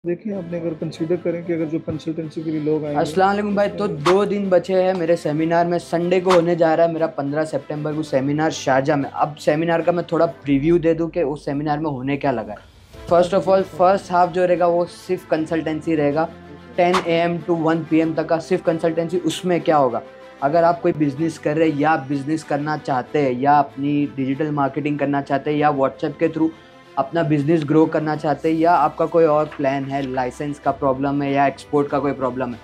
देखिए, आपने अगर कंसीडर करें कि अगर जो कंसल्टेंसी के लिए लोग आएंगे। अस्सलाम वालेकुम भाई। तो 2 दिन बचे हैं मेरे सेमिनार में। संडे को होने जा रहा है मेरा 15 सितंबर को सेमिनार शारजा में। अब सेमिनार का मैं थोड़ा प्रीव्यू दे दूं कि उस सेमिनार में होने क्या लगा है। First of all first half जो रहेगा वो सिर्फ कंसल्टेंसी रहेगा। 10 AM to 1 PM तक का सिर्फ कंसल्टेंसी। उसमें क्या होगा, अगर आप कोई बिजनेस कर रहे हैं या बिजनेस करना चाहते हैं या अपनी डिजिटल मार्केटिंग करना चाहते हैं या व्हाट्सएप के थ्रू अपना बिजनेस ग्रो करना चाहते हैं या आपका कोई और प्लान है, लाइसेंस का प्रॉब्लम है या एक्सपोर्ट का कोई प्रॉब्लम है,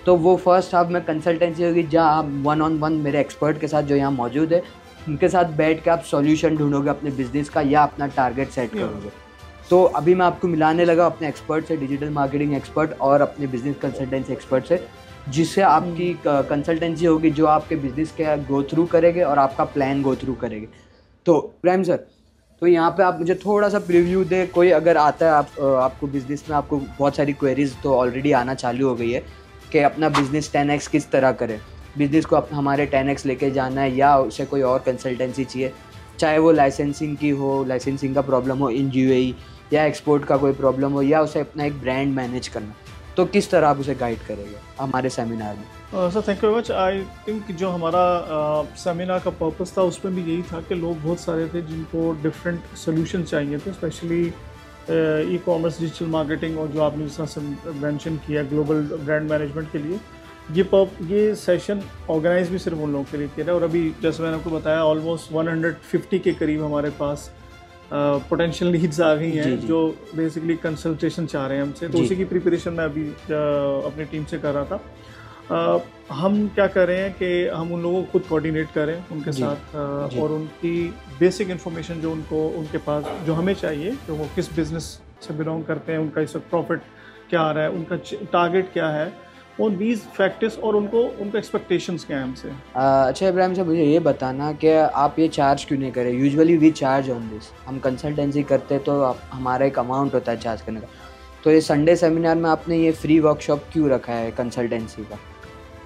तो वो फर्स्ट हाफ में कंसल्टेंसी होगी जहाँ आप 1-on-1 मेरे एक्सपर्ट के साथ जो यहाँ मौजूद है उनके साथ बैठ के आप सॉल्यूशन ढूंढोगे अपने बिजनेस का या अपना टारगेट सेट करोगे। तो अभी मैं आपको मिलाने लगा अपने एक्सपर्ट से, डिजिटल मार्केटिंग एक्सपर्ट और अपने बिजनेस कंसल्टेंसी एक्सपर्ट से, जिससे आपकी कंसल्टेंसी होगी जो आपके बिजनेस के गो थ्रू करेंगे और आपका प्लान गो थ्रू करेंगे। तो इब्राहिम सर, तो यहाँ पे आप मुझे थोड़ा सा प्रीव्यू दे। कोई अगर आता है आपको बिजनेस में आपको बहुत सारी क्वेरीज तो ऑलरेडी आना चालू हो गई है कि अपना बिजनेस 10x किस तरह करें, बिजनेस को हमारे 10x लेके जाना है या उसे कोई और कंसल्टेंसी चाहिए, चाहे वो लाइसेंसिंग की हो, लाइसेंसिंग का प्रॉब्लम हो इन यूएई, या एक्सपोर्ट का कोई प्रॉब्लम हो, या उसे अपना एक ब्रांड मैनेज करना, तो किस तरह आप उसे गाइड करेंगे हमारे सेमिनार में। Sir thank you very much. I think जो हमारा सेमिनार का पर्पस था उसमें भी यही था कि लोग बहुत सारे थे जिनको डिफरेंट सोल्यूशन चाहिए थे, specially e commerce, digital marketing और जो आपने जिस तरह से मेंशन किया ग्लोबल ब्रांड मैनेजमेंट के लिए। ये सेशन ऑर्गेनाइज भी सिर्फ उन लोगों के लिए किया है और अभी जैसे मैंने आपको बताया ऑलमोस्ट 150 के करीब हमारे पास पोटेंशियल लीड्स आ गई हैं जो बेसिकली कंसल्टेशन चाह रहे हैं हमसे। तो उसी की प्रिपरेशन मैं अभी अपनी टीम से कर रहा था। हम क्या कर रहे हैं कि हम उन लोगों को खुद कोऑर्डिनेट करें उनके साथ और उनकी बेसिक इन्फॉर्मेशन जो उनको उनके पास जो हमें चाहिए, जो वो किस बिजनेस से बिलोंग करते हैं, उनका इस वक्त प्रॉफिट क्या आ रहा है, उनका टारगेट क्या है, ऑन दीज फैक्टर्स और उनका एक्सपेक्टेशंस क्या है हमसे। अच्छा इब्राहिम साहब, मुझे ये बताना कि आप ये चार्ज क्यों नहीं करें। Usually we charge on this, हम कंसल्टेंसी करते हैं तो हमारा एक अमाउंट होता है चार्ज करने का। तो ये संडे सेमिनार में आपने ये फ्री वर्कशॉप क्यों रखा है कंसल्टेंसी का।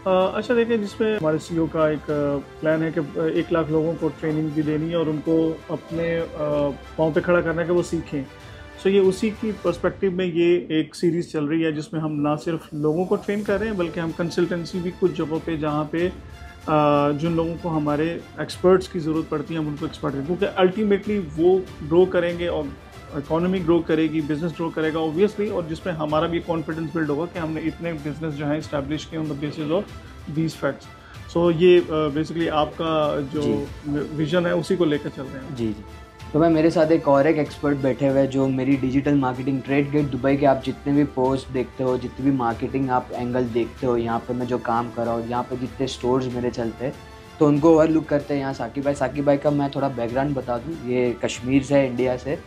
अच्छा देखिए, जिसमें हमारे सीईओ का एक प्लान है कि 1 लाख लोगों को ट्रेनिंग भी देनी है और उनको अपने पाँव पे खड़ा करना है कि वो सीखें। सो ये उसी की पर्सपेक्टिव में ये एक सीरीज़ चल रही है जिसमें हम ना सिर्फ लोगों को ट्रेन कर रहे हैं बल्कि हम कंसल्टेंसी भी कुछ जगहों पे जहाँ पे जिन लोगों को हमारे एक्सपर्ट्स की ज़रूरत पड़ती है हम उनको एक्सपर्ट दें, क्योंकि अल्टीमेटली वो ग्रो करेंगे और इकोनॉमी ग्रो करेगी, बिजनेस ग्रो करेगा ऑब्वियसली, और जिसमें हमारा भी कॉन्फिडेंस बिल्ड होगा कि हमने इतने बिजनेस जो है इस्टेब्लिश किए on the basis of these facts. So ये बेसिकली आपका जो विजन है उसी को लेकर चल रहे हैं। जी। तो मैं मेरे साथ एक और एक एक्सपर्ट बैठे हुए हैं जो मेरी डिजिटल मार्केटिंग ट्रेडगेट दुबई के आप जितने भी पोस्ट देखते हो, जितनी भी मार्केटिंग आप एंगल देखते हो, यहाँ पे मैं जो काम कर रहा हूँ, यहाँ पे जितने स्टोर्स मेरे चलते हैं तो उनको ओवरलुक करते हैं यहाँ साकिब भाई का मैं थोड़ा बैकग्राउंड बता दूँ। ये कश्मीर से है, इंडिया से।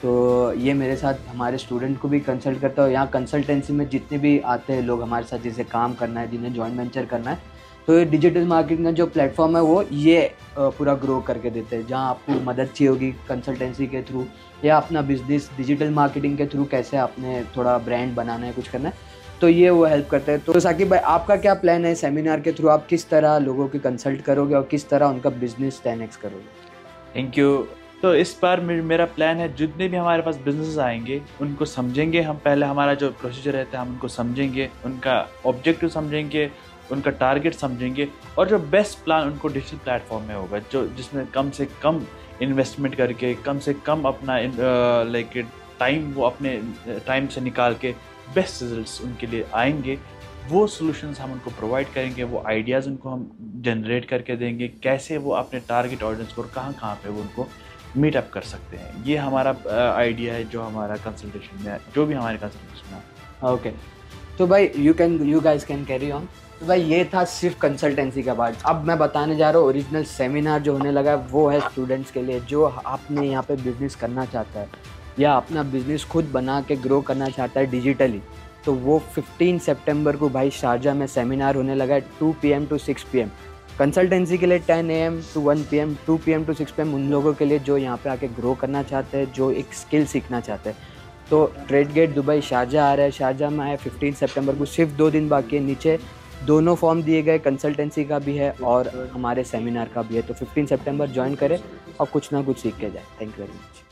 तो ये मेरे साथ हमारे स्टूडेंट को भी कंसल्ट करता है। यहाँ कंसल्टेंसी में जितने भी आते हैं लोग हमारे साथ, जिसे काम करना है, जिन्हें जॉइंट वेंचर करना है, तो ये डिजिटल मार्केटिंग का जो प्लेटफॉर्म है वो ये पूरा ग्रो करके देते हैं, जहाँ आपको मदद चाहिए होगी कंसल्टेंसी के थ्रू या अपना बिजनेस डिजिटल मार्केटिंग के थ्रू कैसे आपने थोड़ा ब्रांड बनाना है, कुछ करना है, तो ये वो हेल्प करते हैं। तो साकिब भाई, आपका क्या प्लान है सेमिनार के थ्रू, आप किस तरह लोगों की कंसल्ट करोगे और किस तरह उनका बिजनेस 10x करोगे। Thank you. तो इस बार मेरा प्लान है जितने भी हमारे पास बिजनेस आएंगे उनको समझेंगे हम। पहले हमारा जो प्रोसीजर रहता है हम उनको समझेंगे, उनका ऑब्जेक्टिव समझेंगे, उनका टारगेट समझेंगे और जो बेस्ट प्लान उनको डिजिटल प्लेटफॉर्म में होगा जो जिसमें कम से कम इन्वेस्टमेंट करके, कम से कम अपना लाइक टाइम, वो अपने टाइम से निकाल के बेस्ट रिजल्ट्स उनके लिए आएंगे, वो सॉल्यूशंस हम उनको प्रोवाइड करेंगे, वो आइडियाज़ उनको हम जनरेट करके देंगे, कैसे वो अपने टारगेट ऑडियंस को कहाँ पे वो उनको मीटअप कर सकते हैं। ये हमारा आइडिया है जो हमारा कंसल्टेशन में, जो भी हमारे कंसल्टेशन में। ओके, तो भाई you guys can carry on. तो भाई ये था सिर्फ कंसल्टेंसी का पार्ट। अब मैं बताने जा रहा हूँ ओरिजिनल सेमिनार जो होने लगा है वो है स्टूडेंट्स के लिए, जो आपने यहाँ पे बिजनेस करना चाहता है या अपना बिजनेस खुद बना के ग्रो करना चाहता है डिजिटली। तो वो 15 सितंबर को भाई शारजा में सेमिनार होने लगा है 2 PM to 6 PM। कंसल्टेंसी के लिए 10 AM to 1 PM, 2 PM to 6 PM उन लोगों के लिए जो यहाँ पे आके ग्रो करना चाहते हैं, जो एक स्किल सीखना चाहते हैं। तो ट्रेडगेट दुबई शारजा आ रहा है, शारजा में आया 15 सितंबर को, सिर्फ 2 दिन बाकी है। नीचे दोनों फॉर्म दिए गए, कंसल्टेंसी का भी है और हमारे सेमिनार का भी है। तो 15 सितंबर ज्वाइन करें और कुछ ना कुछ सीख के जाए। Thank you very much.